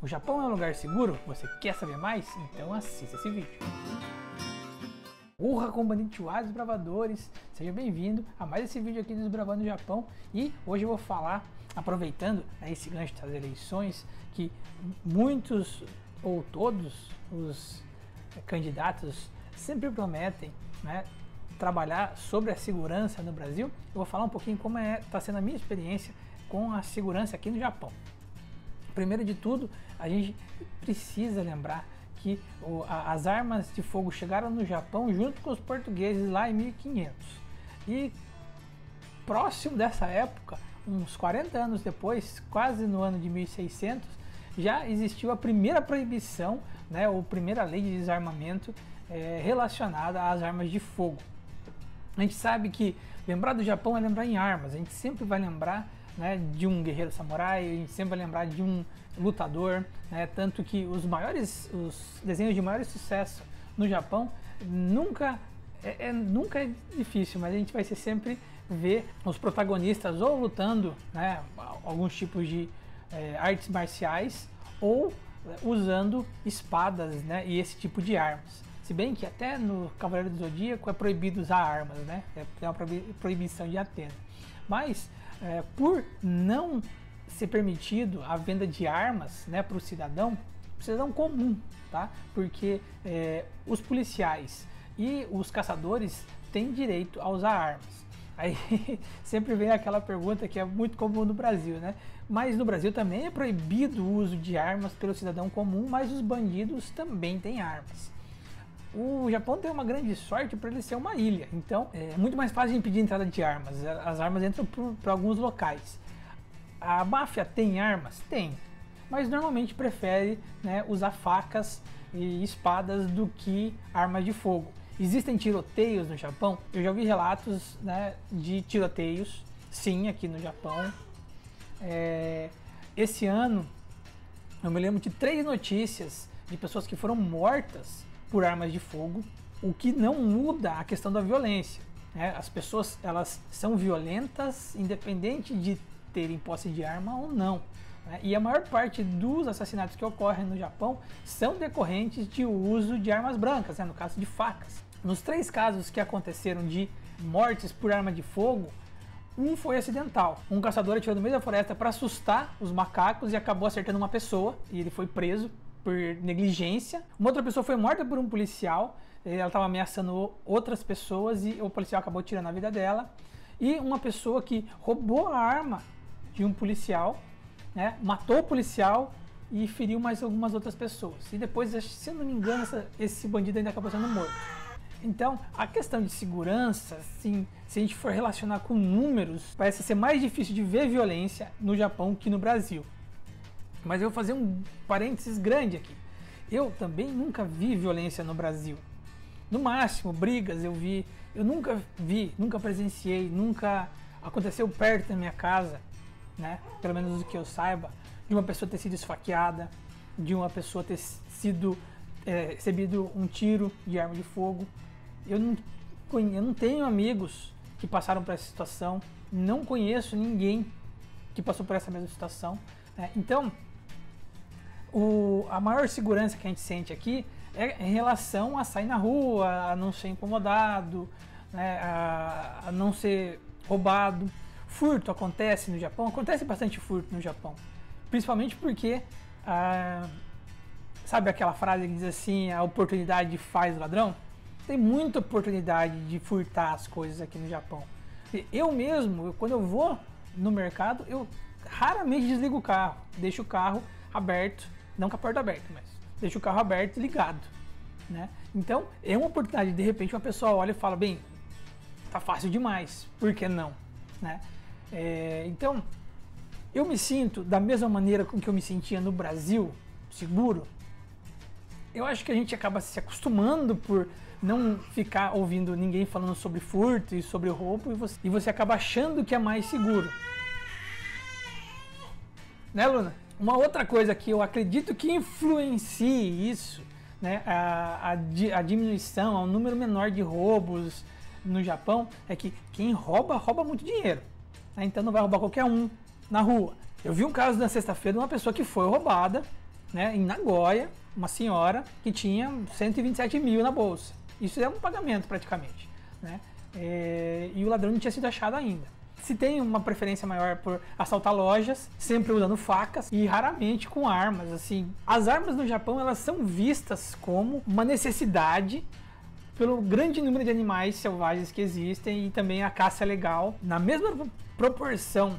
O Japão é um lugar seguro? Você quer saber mais? Então assista esse vídeo. Urra, comandante desbravadores, seja bem-vindo a mais esse vídeo aqui do Desbravando o Japão. E hoje eu vou falar, aproveitando esse gancho das eleições, que muitos ou todos os candidatos sempre prometem, né, trabalhar sobre a segurança no Brasil. Eu vou falar um pouquinho como está sendo a minha experiência com a segurança aqui no Japão. Primeiro de tudo, a gente precisa lembrar que as armas de fogo chegaram no Japão junto com os portugueses lá em 1500. E próximo dessa época, uns 40 anos depois, quase no ano de 1600, já existiu a primeira proibição, né, ou primeira lei de desarmamento relacionada às armas de fogo. A gente sabe que lembrar do Japão é lembrar em armas, a gente sempre vai lembrar, né, de um guerreiro samurai, a gente sempre vai lembrar de um lutador, né, tanto que os desenhos de maior sucesso no Japão nunca é difícil, mas a gente vai sempre ver os protagonistas ou lutando, né, alguns tipos de artes marciais ou usando espadas, né, e esse tipo de armas. Se bem que até no Cavaleiro do Zodíaco é proibido usar armas, né, é uma proibição de Atena. Mas por não ser permitido a venda de armas, né, para o cidadão comum, tá? Porque os policiais e os caçadores têm direito a usar armas. Aí sempre vem aquela pergunta que é muito comum no Brasil, né? Mas no Brasil também é proibido o uso de armas pelo cidadão comum, mas os bandidos também têm armas. O Japão tem uma grande sorte por ele ser uma ilha, então é muito mais fácil de impedir a entrada de armas. As armas entram por alguns locais. A máfia tem armas? Tem, mas normalmente prefere, né, usar facas e espadas do que armas de fogo. Existem tiroteios no Japão? Eu já ouvi relatos, né, de tiroteios, sim, aqui no Japão. Esse ano eu me lembro de 3 notícias de pessoas que foram mortas por armas de fogo, o que não muda a questão da violência, né? As pessoas, elas são violentas independente de terem posse de arma ou não, né? E a maior parte dos assassinatos que ocorrem no Japão são decorrentes de uso de armas brancas, né? No caso de facas. Nos 3 casos que aconteceram de mortes por arma de fogo, um foi acidental. Um caçador atirou no meio da floresta para assustar os macacos e acabou acertando uma pessoa, e ele foi preso por negligência. Uma outra pessoa foi morta por um policial, ela estava ameaçando outras pessoas e o policial acabou tirando a vida dela. E uma pessoa que roubou a arma de um policial, né, matou o policial e feriu mais algumas outras pessoas. E depois, se eu não me engano, esse bandido ainda acabou sendo morto. Então, a questão de segurança, assim, se a gente for relacionar com números, parece ser mais difícil de ver violência no Japão que no Brasil. Mas eu vou fazer um parênteses grande aqui. Eu também nunca vi violência no Brasil. No máximo, brigas eu nunca vi, nunca presenciei, nunca aconteceu perto da minha casa, né? Pelo menos do que eu saiba, de uma pessoa ter sido esfaqueada, de uma pessoa ter sido recebido um tiro de arma de fogo. Eu não tenho amigos que passaram por essa situação, não conheço ninguém que passou por essa mesma situação. Então, a maior segurança que a gente sente aqui é em relação a sair na rua, a não ser incomodado, né, a não ser roubado. Furto acontece no Japão, acontece bastante furto no Japão, principalmente porque, sabe aquela frase que diz assim, a oportunidade faz ladrão? Tem muita oportunidade de furtar as coisas aqui no Japão. Eu mesmo, quando eu vou no mercado, eu raramente desligo o carro, deixo o carro aberto, não com a porta aberta, mas deixo o carro aberto e ligado, né? Então é uma oportunidade, de repente uma pessoa olha e fala, bem, tá fácil demais, por que não, né? Então eu me sinto da mesma maneira com que eu me sentia no Brasil, seguro. Eu acho que a gente acaba se acostumando por não ficar ouvindo ninguém falando sobre furto e sobre roubo, e você acaba achando que é mais seguro. Né, Luna? Uma outra coisa que eu acredito que influencie isso, né, a diminuição, ao número menor de roubos no Japão, é que quem rouba, rouba muito dinheiro. Né? Então não vai roubar qualquer um na rua. Eu vi um caso na sexta-feira de uma pessoa que foi roubada né, em Nagoya, uma senhora que tinha 127 mil na bolsa. Isso é um pagamento praticamente, né? E o ladrão não tinha sido achado ainda. Se tem uma preferência maior por assaltar lojas, sempre usando facas e raramente com armas. Assim, as armas no Japão, elas são vistas como uma necessidade pelo grande número de animais selvagens que existem e também a caça é legal. Na mesma proporção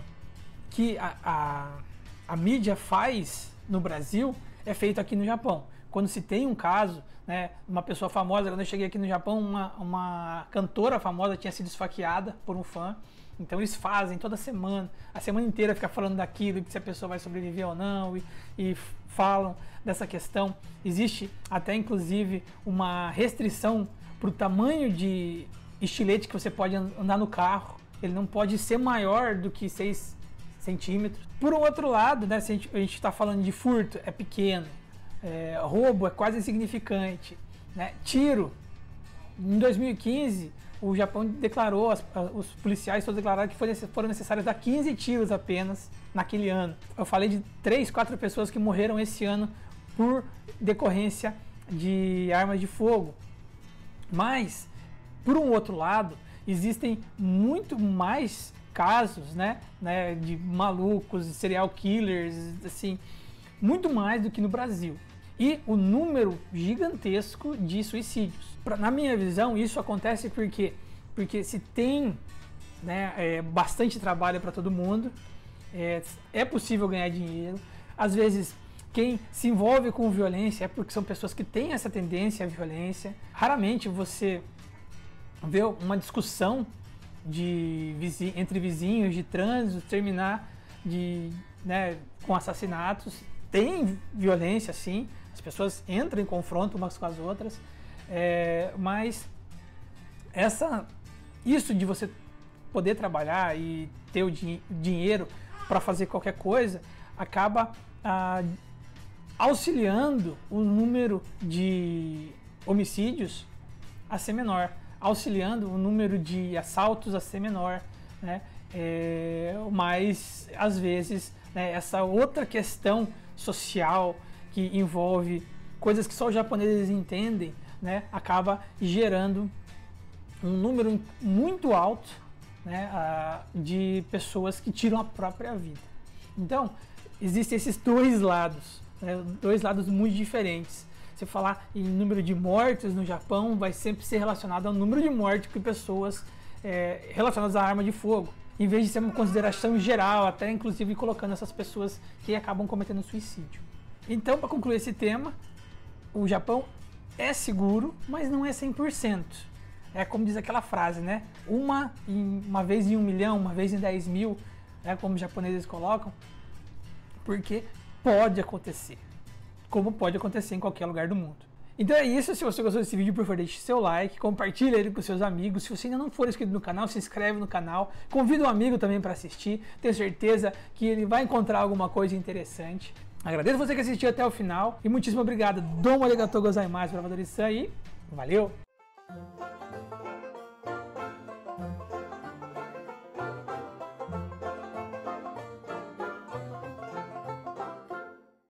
que a mídia faz no Brasil, é feito aqui no Japão. Quando se tem um caso, né, uma pessoa famosa, quando eu cheguei aqui no Japão, uma cantora famosa tinha sido esfaqueada por um fã. Então eles fazem toda semana, a semana inteira fica falando daquilo, se a pessoa vai sobreviver ou não, e falam dessa questão. Existe até inclusive uma restrição para o tamanho de estilete que você pode andar no carro. Ele não pode ser maior do que 6 centímetros. Por um outro lado, né, se a gente está falando de furto, é pequeno. Roubo é quase insignificante, né? Tiro, em 2015 o Japão declarou, os policiais todos declararam que foram necessários dar 15 tiros apenas naquele ano. Eu falei de 3, 4 pessoas que morreram esse ano por decorrência de armas de fogo. Mas, por um outro lado, existem muito mais casos, né, de malucos, serial killers, assim, muito mais do que no Brasil. E o número gigantesco de suicídios. Na minha visão, isso acontece porque se tem, né, bastante trabalho para todo mundo, é possível ganhar dinheiro. Às vezes, quem se envolve com violência é porque são pessoas que têm essa tendência à violência. Raramente você vê uma discussão entre vizinhos de trânsito terminar com assassinatos. Tem violência, sim, as pessoas entram em confronto umas com as outras, mas isso de você poder trabalhar e ter o dinheiro para fazer qualquer coisa acaba auxiliando o número de homicídios a ser menor, auxiliando o número de assaltos a ser menor, né? Mas às vezes, né, essa outra questão social que envolve coisas que só os japoneses entendem, né, acaba gerando um número muito alto, né, de pessoas que tiram a própria vida. Então, existem esses dois lados, né, dois lados muito diferentes. Se falar em número de mortes no Japão, vai sempre ser relacionado ao número de mortes que pessoas relacionadas à arma de fogo, em vez de ser uma consideração geral, até inclusive colocando essas pessoas que acabam cometendo suicídio. Então, para concluir esse tema, o Japão é seguro, mas não é 100%. É como diz aquela frase, né? Uma vez em 1 milhão, uma vez em 10 mil, né? Como os japoneses colocam, porque pode acontecer, como pode acontecer em qualquer lugar do mundo. Então é isso, se você gostou desse vídeo, por favor, deixe seu like, compartilhe ele com seus amigos. Se você ainda não for inscrito no canal, se inscreve no canal, convida um amigo também para assistir, tenho certeza que ele vai encontrar alguma coisa interessante. Agradeço você que assistiu até o final e muitíssimo obrigado. Domo arigatou gozaimasu, bravador-san, e valeu!